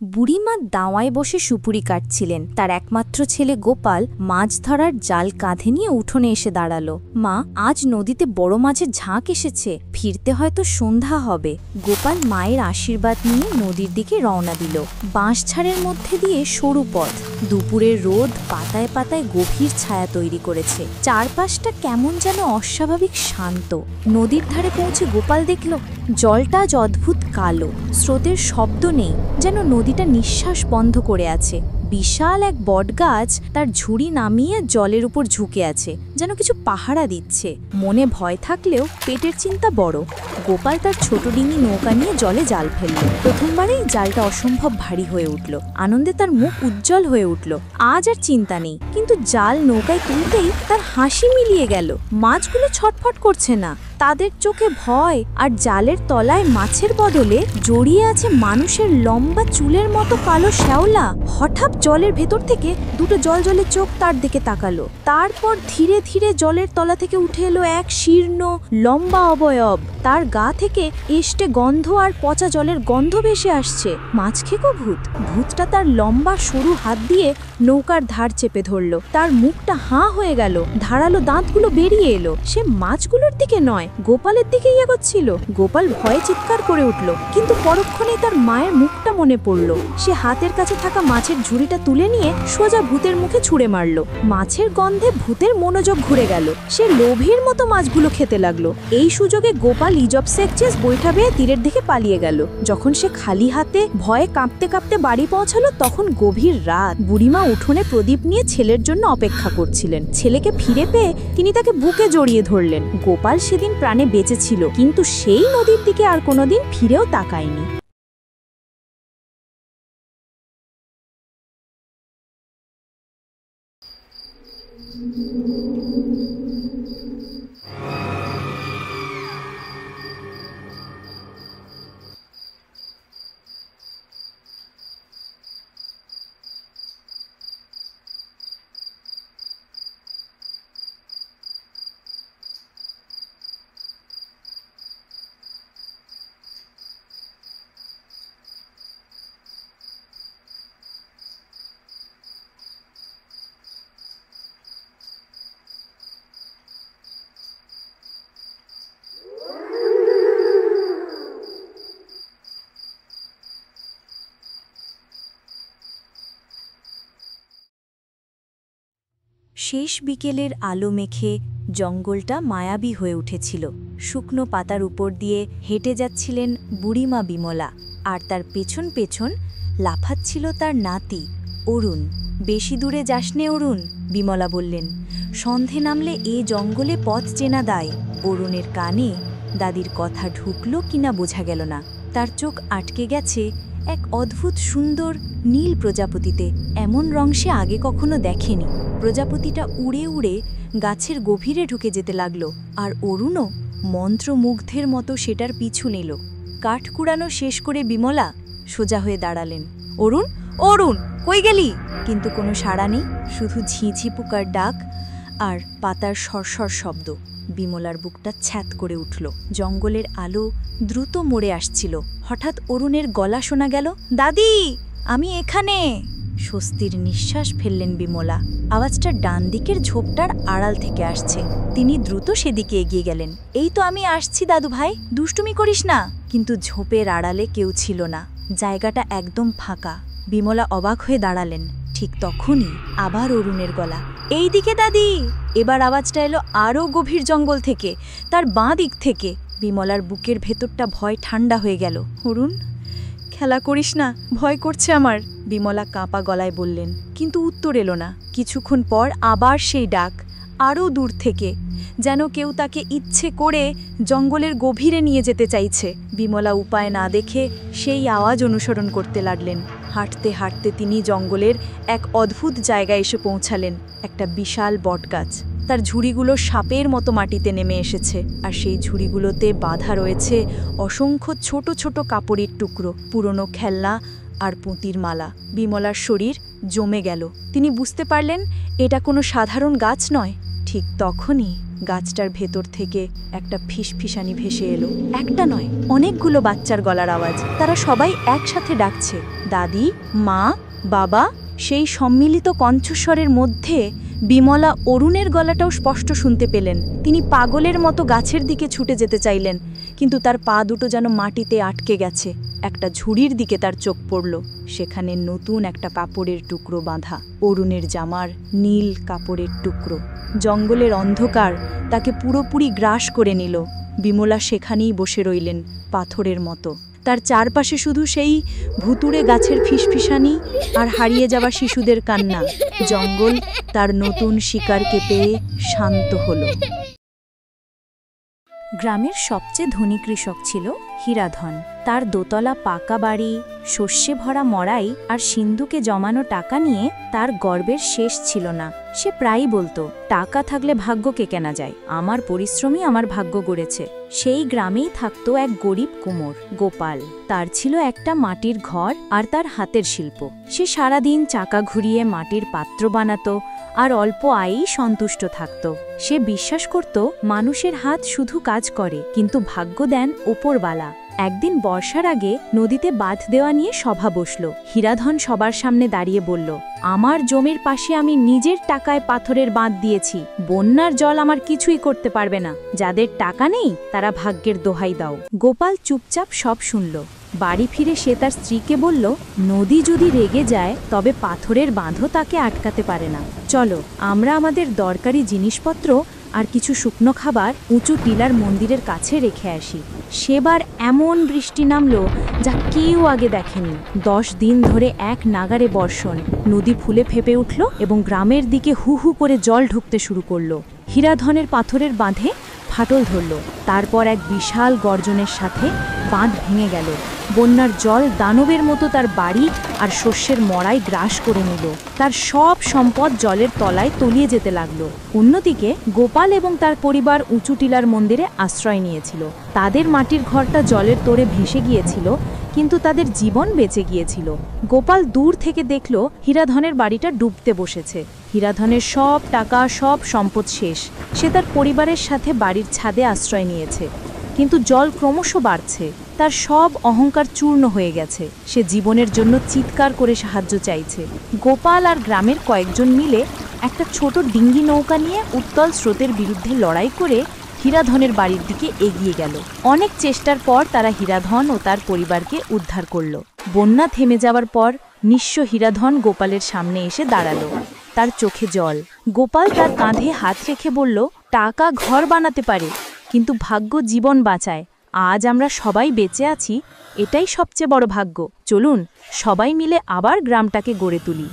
বুড়িমা দাওয়ায় বসে সুপুরি কাটছিলেন। তার একমাত্র ছেলে গোপাল মাছ ধরার জাল কাঁধে নিয়ে উঠোনে এসে দাঁড়ালো। মা, আজ নদীতে বড় মাছের ঝাঁক এসেছে, ফিরতে হয়তো সন্ধ্যা হবে। গোপাল মায়ের আশীর্বাদ নিয়ে নদীর দিকে রওনা দিল। বাঁশঝাড়ের মধ্যে দিয়ে সরু পথ, দুপুরের রোদ পাতায় পাতায় গভীর ছায়া তৈরি করেছে। চারপাশটা কেমন যেন অস্বাভাবিক শান্ত। নদীর ধারে পৌঁছে গোপাল দেখল জলটা আজ অদ্ভুত কালো, স্রোতের শব্দ নেই, যেন নদীটা নিঃশ্বাস বন্ধ করে আছে। বিশাল এক বটগাছ তার ঝুড়ি নামিয়ে জলের উপর ঝুঁকে আছে, যেন কিছু পাহারা দিচ্ছে। মনে ভয় থাকলেও পেটের চিন্তা বড়। গোপাল তার ছোট ডিঙি নৌকা নিয়ে জলে জাল ফেলল। প্রথমবারেই জালটা অসম্ভব ভারী হয়ে উঠল। আনন্দে তার মুখ উজ্জ্বল হয়ে উঠল। আজ আর চিন্তা নেই। কিন্তু জাল নৌকায় তুলতেই তার হাসি মিলিয়ে গেল। মাছগুলো ছটফট করছে না, তাদের চোখে ভয়। আর জালের তলায় মাছের বদলে জড়িয়ে আছে মানুষের লম্বা চুলের মতো কালো শ্যাওলা। হঠাৎ জলের ভেতর থেকে দুটো জলজলে চোখ তার দিকে তাকালো। তারপর ধীরে ধীরে জলের তলা থেকে উঠে এলো এক শীর্ণ লম্বা অবয়ব। তার গা থেকে এষ্টে গন্ধ আর পচা জলের গন্ধ ভেসে আসছে। মাছ খেকো ভূত। ভূতটা তার লম্বা সরু হাত দিয়ে নৌকার ধার চেপে ধরল। তার মুখটা হাঁ হয়ে গেল, ধারালো দাঁতগুলো বেরিয়ে এলো। সে মাছগুলোর দিকে নয়, গোপালের দিকেই এগোচ্ছিল। গোপাল ভয়ে চিৎকার করে উঠল, কিন্তু পরক্ষণেই তার মায়ের মুখটা মনে পড়ল। সে হাতের কাছে থাকা মাছের ঝুড়িটা তুলে নিয়ে সোজা ভূতের মুখে ছুঁড়ে মারল। মাছের গন্ধে ভূতের মনোযোগ ঘুরে গেল। সে লোভীর মতো মাছগুলো খেতে লাগলো। এই সুযোগে গোপাল ইজব সেকচেস বৈঠা বেয়ে তীরের দিকে পালিয়ে গেল। যখন সে খালি হাতে ভয়ে কাঁপতে কাঁপতে বাড়ি পৌঁছালো, তখন গভীর রাত। বুড়িমা উঠোনে প্রদীপ নিয়ে ছেলের জন্য অপেক্ষা করছিলেন। ছেলেকে ফিরে পেয়ে তিনি তাকে বুকে জড়িয়ে ধরলেন। গোপাল সেদিন প্রাণে বেঁচে ছিল, কিন্তু সেই নদীর দিকে আর কোনোদিন ফিরেও তাকায়নি। শেষ বিকেলের আলো মেখে জঙ্গলটা মায়াবী হয়ে উঠেছিল। শুকনো পাতার উপর দিয়ে হেঁটে যাচ্ছিলেন বুড়িমা বিমলা, আর তার পেছন পেছন লাফাচ্ছিল তার নাতি অরুণ। বেশি দূরে যাসনে অরুণ, বিমলা বললেন। সন্ধে নামলে এ জঙ্গলে পথ চেনা দায়। অরুণের কানে দাদির কথা ঢুকলো কিনা বোঝা গেল না। তার চোখ আটকে গেছে এক অদ্ভুত সুন্দর নীল প্রজাপতিতে। এমন রং সে আগে কখনো দেখেনি। প্রজাপতিটা উড়ে উড়ে গাছের গভীরে ঢুকে যেতে লাগলো, আর অরুণও মন্ত্রমুগ্ধের মতো সেটার পিছু নিল। কাঠ কুড়ানো শেষ করে বিমলা সোজা হয়ে দাঁড়ালেন। অরুণ, অরুণ, কই গেলি? কিন্তু কোনো সাড়া নেই, শুধু ঝিঁঝি পোকার ডাক আর পাতার সরসর শব্দ। বিমলার বুকটা ছ্যাত করে উঠল। জঙ্গলের আলো দ্রুত মরে আসছিল। হঠাৎ অরুণের গলা শোনা গেল, দাদি, আমি এখানে। স্বস্তির নিঃশ্বাস ফেললেন বিমলা। আওয়াজটা ডান দিকের ঝোপটার আড়াল থেকে আসছে। তিনি দ্রুত সেদিকে এগিয়ে গেলেন। এই তো আমি আসছি দাদু ভাই, দুষ্টুমি করিস না। কিন্তু ঝোপের আড়ালে কেউ ছিল না। জায়গাটা একদম ফাঁকা। বিমলা অবাক হয়ে দাঁড়ালেন। ঠিক তখনই আবার অরুণের গলা, এই দিকে দাদি। এবার আওয়াজটা এলো আরও গভীর জঙ্গল থেকে, তার বাঁ দিক থেকে। বিমলার বুকের ভেতরটা ভয় ঠান্ডা হয়ে গেল। অরুণ, খেলা করিস না, ভয় করছে আমার, বিমলা কাঁপা গলায় বললেন। কিন্তু উত্তর এলো না। কিছুক্ষণ পর আবার সেই ডাক, আরও দূর থেকে, যেন কেউ তাকে ইচ্ছে করে জঙ্গলের গভীরে নিয়ে যেতে চাইছে। বিমলা উপায় না দেখে সেই আওয়াজ অনুসরণ করতে লাগলেন। হাঁটতে হাঁটতে তিনি জঙ্গলের এক অদ্ভুত জায়গায় এসে পৌঁছালেন। একটা বিশাল বটগাছ, তার ঝুড়িগুলো সাপের মতো মাটিতে নেমে এসেছে, আর সেই ঝুড়িগুলোতে বাঁধা রয়েছে অসংখ্য ছোট ছোট কাপড়ের টুকরো, পুরনো খেলনা আর পুঁতির মালা। বিমলার শরীর জমে গেল। তিনি বুঝতে পারলেন এটা কোনো সাধারণ গাছ নয়। ঠিক তখনই গাছটার ভেতর থেকে একটা ফিসফিসানি ভেসে এলো। একটা নয়, অনেকগুলো বাচ্চার গলার আওয়াজ। তারা সবাই একসাথে ডাকছে, দাদি, মা, বাবা। সেই সম্মিলিত কণ্ঠস্বরের মধ্যে বিমলা অরুণের গলাটাও স্পষ্ট শুনতে পেলেন। তিনি পাগলের মতো গাছের দিকে ছুটে যেতে চাইলেন, কিন্তু তার পা দুটো যেন মাটিতে আটকে গেছে। একটা ঝুড়ির দিকে তার চোখ পড়ল। সেখানে নতুন একটা কাপড়ের টুকরো বাঁধা, অরুণের জামার নীল কাপড়ের টুকরো। জঙ্গলের অন্ধকার তাকে পুরোপুরি গ্রাস করে নিল। বিমলা সেখানেই বসে রইলেন, পাথরের মতো। তার চারপাশে শুধু সেই ভুতুড়ে গাছের ফিসফিসানি আর হারিয়ে যাওয়া শিশুদের কান্না। জঙ্গল তার নতুন শিকারকে পেয়ে শান্ত হলো। গ্রামের সবচেয়ে ধনী কৃষক ছিল হীরাধন। তার দোতলা পাকা বাড়ি, শস্যে ভরা মড়াই আর সিন্ধুকে জমানো টাকা নিয়ে তার গর্বের শেষ ছিল না। সে প্রায়ই বলতো, টাকা থাকলে ভাগ্যকে কেনা যায়, আমার পরিশ্রমই আমার ভাগ্য গড়েছে। সেই গ্রামেই থাকতো এক গরিব কুমোর, গোপাল। তার ছিল একটা মাটির ঘর আর তার হাতের শিল্প। সে সারাদিন চাকা ঘুরিয়ে মাটির পাত্র বানাতো আর অল্প আয়েই সন্তুষ্ট থাকত। সে বিশ্বাস করত মানুষের হাত শুধু কাজ করে, কিন্তু ভাগ্য দেন ওপরওয়ালা। একদিন বর্ষার আগে নদীতে বাঁধ দেওয়া নিয়ে সভা বসল। হীরাধন সবার সামনে দাঁড়িয়ে বলল, আমার জমির পাশে আমি নিজের টাকায় পাথরের বাঁধ দিয়েছি। বন্যার জল আমার কিছুই করতে পারবে না। যাদের টাকা নেই তারা ভাগ্যের দোহাই দাও। গোপাল চুপচাপ সব শুনল। বাড়ি ফিরে সে তার স্ত্রীকে বলল, নদী যদি রেগে যায় তবে পাথরের বাঁধও তাকে আটকাতে পারে না। চলো আমরা আমাদের দরকারি জিনিসপত্র আর কিছু শুকনো খাবার উঁচু টিলার মন্দিরের কাছে রেখে আসি। সেবার এমন বৃষ্টি নামল যা কেউ আগে দেখেনি। 10 দিন ধরে এক নাগারে বর্ষণ। নদী ফুলে ফেপে উঠল এবং গ্রামের দিকে হু হু করে জল ঢুকতে শুরু করলো। হীরাধনের পাথরের বাঁধে ফাটল ধরল। তারপর এক বিশাল গর্জনের সাথে বাঁধ ভেঙে গেল। বন্যার জল দানবের মতো তার বাড়ি আর শস্যের মড়াই গ্রাস করে নিল। তার সব সম্পদ জলের তলায় তলিয়ে যেতে লাগলো। অন্যদিকে গোপাল এবং তার পরিবার উঁচু টিলার মন্দিরে আশ্রয় নিয়েছিল। তাদের মাটির ঘরটা জলের তোড়ে ভেসে গিয়েছিল, কিন্তু তাদের জীবন বেঁচে গিয়েছিল। গোপাল দূর থেকে দেখল হীরাধনের বাড়িটা ডুবতে বসেছে। হীরাধনের সব টাকা, সব সম্পদ শেষ। সে তার পরিবারের সাথে বাড়ির ছাদে আশ্রয় নিয়েছে, কিন্তু জল ক্রমশ বাড়ছে। তার সব অহংকার চূর্ণ হয়ে গেছে। সে জীবনের জন্য চিৎকার করে সাহায্য চাইছে। গোপাল আর গ্রামের কয়েকজন মিলে একটা ছোট ডিঙ্গি নৌকা নিয়ে উত্তল স্রোতের বিরুদ্ধে লড়াই করে হীরাধনের বাড়ির দিকে এগিয়ে গেল। অনেক চেষ্টার পর তারা হীরাধন ও তার পরিবারকে উদ্ধার করল। বন্যা থেমে যাওয়ার পর নিঃস্ব হীরাধন গোপালের সামনে এসে দাঁড়ালো। তার চোখে জল। গোপাল তার কাঁধে হাত রেখে বলল, টাকা ঘর বানাতে পারে, কিন্তু ভাগ্য জীবন বাঁচায়। আজ আমরা সবাই বেঁচে আছি, এটাই সবচেয়ে বড় ভাগ্য। চলুন সবাই মিলে আবার গ্রামটাকে গড়ে তুলি।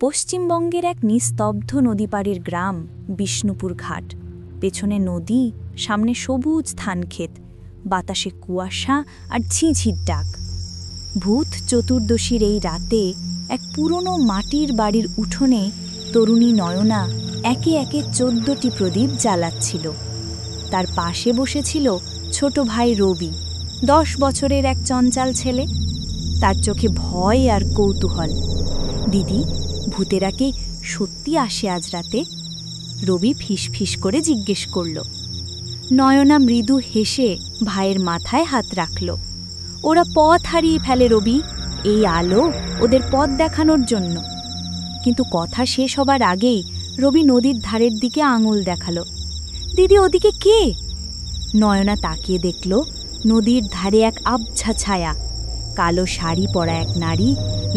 পশ্চিমবঙ্গের এক নিস্তব্ধ নদীপাড়ের গ্রাম বিষ্ণুপুর ঘাট। পেছনে নদী, সামনে সবুজ ধানক্ষেত, বাতাসে কুয়াশা আর ঝিঁঝির ডাক। ভূত চতুর্দশীর এই রাতে এক পুরনো মাটির বাড়ির উঠোনে তরুণী নয়না একে একে 14টি প্রদীপ জ্বালাচ্ছিল। তার পাশে বসেছিল ছোট ভাই রবি, 10 বছরের এক চঞ্চল ছেলে। তার চোখে ভয় আর কৌতূহল। দিদি, ভূতেরা কি সত্যি আসে আজ রাতে? রবি ফিসফিস করে জিজ্ঞেস করল। নয়না মৃদু হেসে ভাইয়ের মাথায় হাত রাখল। ওরা পথ হারিয়ে ফেলে রবি, এই আলো ওদের পথ দেখানোর জন্য। কিন্তু কথা শেষ হবার আগেই রবি নদীর ধারের দিকে আঙুল দেখালো। দিদি, ওদিকে কে? নয়না তাকিয়ে দেখল নদীর ধারে এক আবছা ছায়া। কালো শাড়ি পরা এক নারী,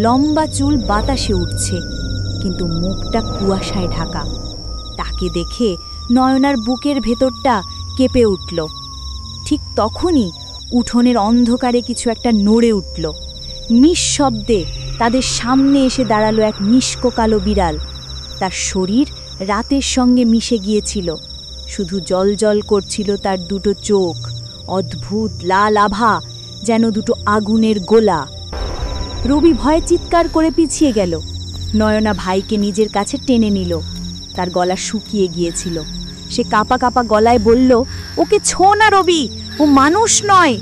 লম্বা চুল বাতাসে উঠছে, কিন্তু মুখটা কুয়াশায় ঢাকা। তাকে দেখে নয়নার বুকের ভেতরটা কেঁপে উঠল। ঠিক তখনই উঠোনের অন্ধকারে কিছু একটা নড়ে উঠল। নিঃশব্দে তাদের সামনে এসে দাঁড়ালো এক মিষ্ক কালো বিড়াল। তার শরীর রাতের সঙ্গে মিশে গিয়েছিল, শুধু জলজল করছিল তার দুটো চোখ, অদ্ভুত লাল আভা, যেন দুটো আগুনের গোলা। রবি ভয়ে চিৎকার করে পিছিয়ে গেল। নয়না ভাইকে নিজের কাছে টেনে নিল। তার গলা শুকিয়ে গিয়েছিল। সে কাঁপা কাঁপা গলায় বলল, ওকে ছো না রবি, ও মানুষ নয়।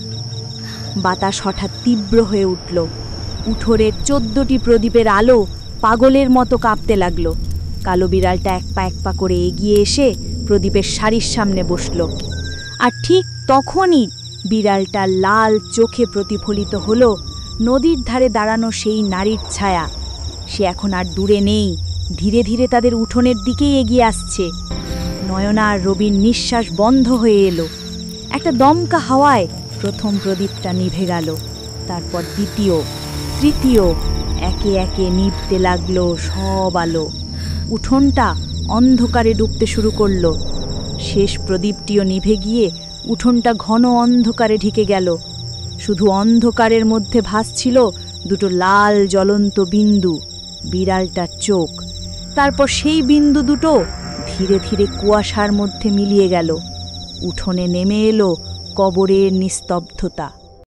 বাতাস হঠাৎ তীব্র হয়ে উঠল। উঠোনের 14টি প্রদীপের আলো পাগলের মতো কাঁপতে লাগলো। কালো বিড়ালটা এক পা করে এগিয়ে এসে প্রদীপের সারির সামনে বসল। আর ঠিক তখনই বিড়ালটা লাল চোখে প্রতিফলিত হলো নদীর ধারে দাঁড়ানো সেই নারীর ছায়া। সে এখন আর দূরে নেই, ধীরে ধীরে তাদের উঠোনের দিকেই এগিয়ে আসছে। নয়না আর রবির নিঃশ্বাস বন্ধ হয়ে এলো। একটা দমকা হাওয়ায় প্রথম প্রদীপটা নিভে গেল, তারপর দ্বিতীয়, তৃতীয়, একে একে নিভতে লাগলো সব আলো। উঠোনটা অন্ধকারে ডুবতে শুরু করলো। শেষ প্রদীপটিও নিভে গিয়ে উঠোনটা ঘন অন্ধকারে ঢেকে গেল। শুধু অন্ধকারের মধ্যে ভাসছিল দুটো লাল জ্বলন্ত বিন্দু, বিড়ালটার চোখ। তারপর সেই বিন্দু দুটো ধীরে ধীরে কুয়াশার মধ্যে মিলিয়ে গেল। উঠোনে নেমে এলো কবরের নিস্তব্ধতা।